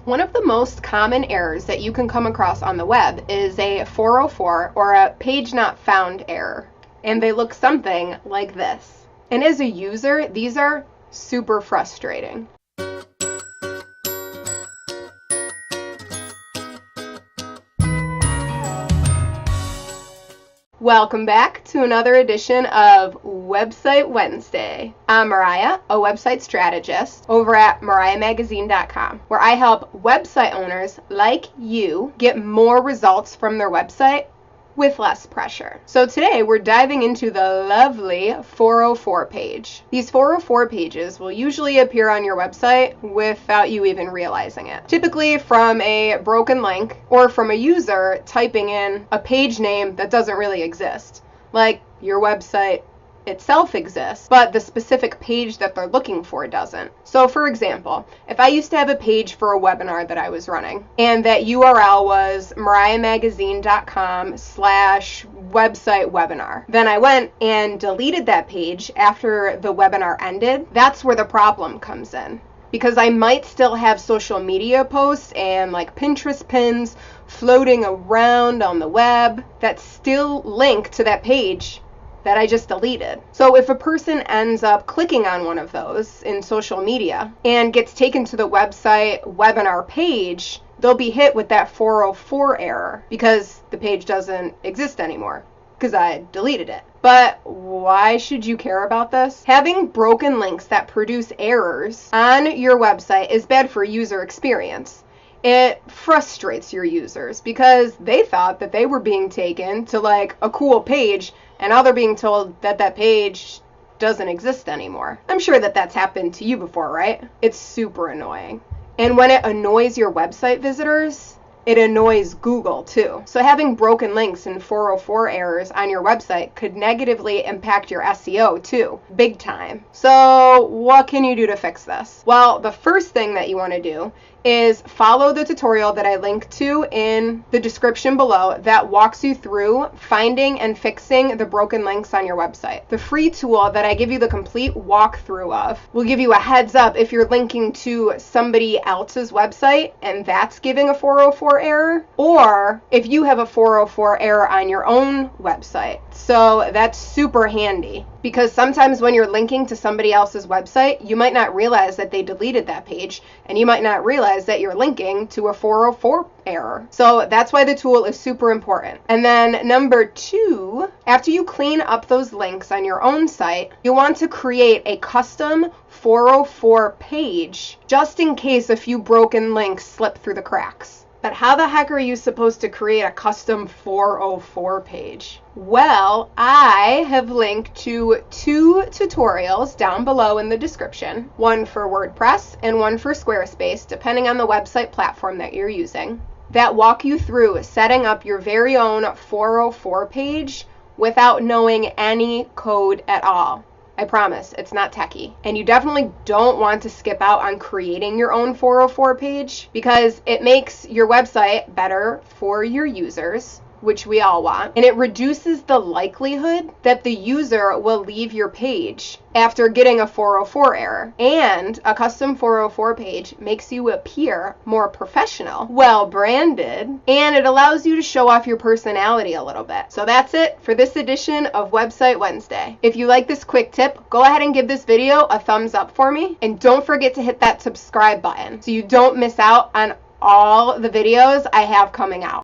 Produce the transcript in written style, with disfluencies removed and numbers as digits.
One of the most common errors that you can come across on the web is a 404 or a page not found error, and they look something like this. And as a user, these are super frustrating. Welcome back to another edition of Website Wednesday. I'm Mariah, a website strategist over at mariahmagazine.com, where I help website owners like you get more results from their website with less pressure. So today we're diving into the lovely 404 page. These 404 pages will usually appear on your website without you even realizing it. Typically from a broken link or from a user typing in a page name that doesn't really exist. Like your website itself exists, but the specific page that they're looking for doesn't. So for example, if I used to have a page for a webinar that I was running, and that URL was mariahmagazine.com/website webinar, then I went and deleted that page after the webinar ended, that's where the problem comes in. Because I might still have social media posts and like Pinterest pins floating around on the web that still link to that page that I just deleted. So if a person ends up clicking on one of those in social media and gets taken to the website webinar page, they'll be hit with that 404 error because the page doesn't exist anymore because I deleted it. But why should you care about this? Having broken links that produce errors on your website is bad for user experience. It frustrates your users because they thought that they were being taken to like a cool page, and now they're being told that that page doesn't exist anymore. I'm sure that that's happened to you before, right? It's super annoying. And when it annoys your website visitors, it annoys Google too. So having broken links and 404 errors on your website could negatively impact your SEO too, big time. So what can you do to fix this? Well, the first thing that you want to do is follow the tutorial that I linked to in the description below that walks you through finding and fixing the broken links on your website. The free tool that I give you the complete walkthrough of will give you a heads up if you're linking to somebody else's website and that's giving a 404 error, or if you have a 404 error on your own website. So that's super handy because sometimes when you're linking to somebody else's website, you might not realize that they deleted that page, and you might not realize that you're linking to a 404 error. So that's why the tool is super important. And then number 2, after you clean up those links on your own site, you want to create a custom 404 page just in case a few broken links slip through the cracks. But how the heck are you supposed to create a custom 404 page? Well, I have linked to 2 tutorials down below in the description, one for WordPress and one for Squarespace, depending on the website platform that you're using, that walk you through setting up your very own 404 page without knowing any code at all. I promise, it's not techie. And you definitely don't want to skip out on creating your own 404 page because it makes your website better for your users, which we all want, and it reduces the likelihood that the user will leave your page after getting a 404 error. And a custom 404 page makes you appear more professional, well branded, and it allows you to show off your personality a little bit. So that's it for this edition of Website Wednesday. If you like this quick tip, go ahead and give this video a thumbs up for me, and don't forget to hit that subscribe button so you don't miss out on all the videos I have coming out.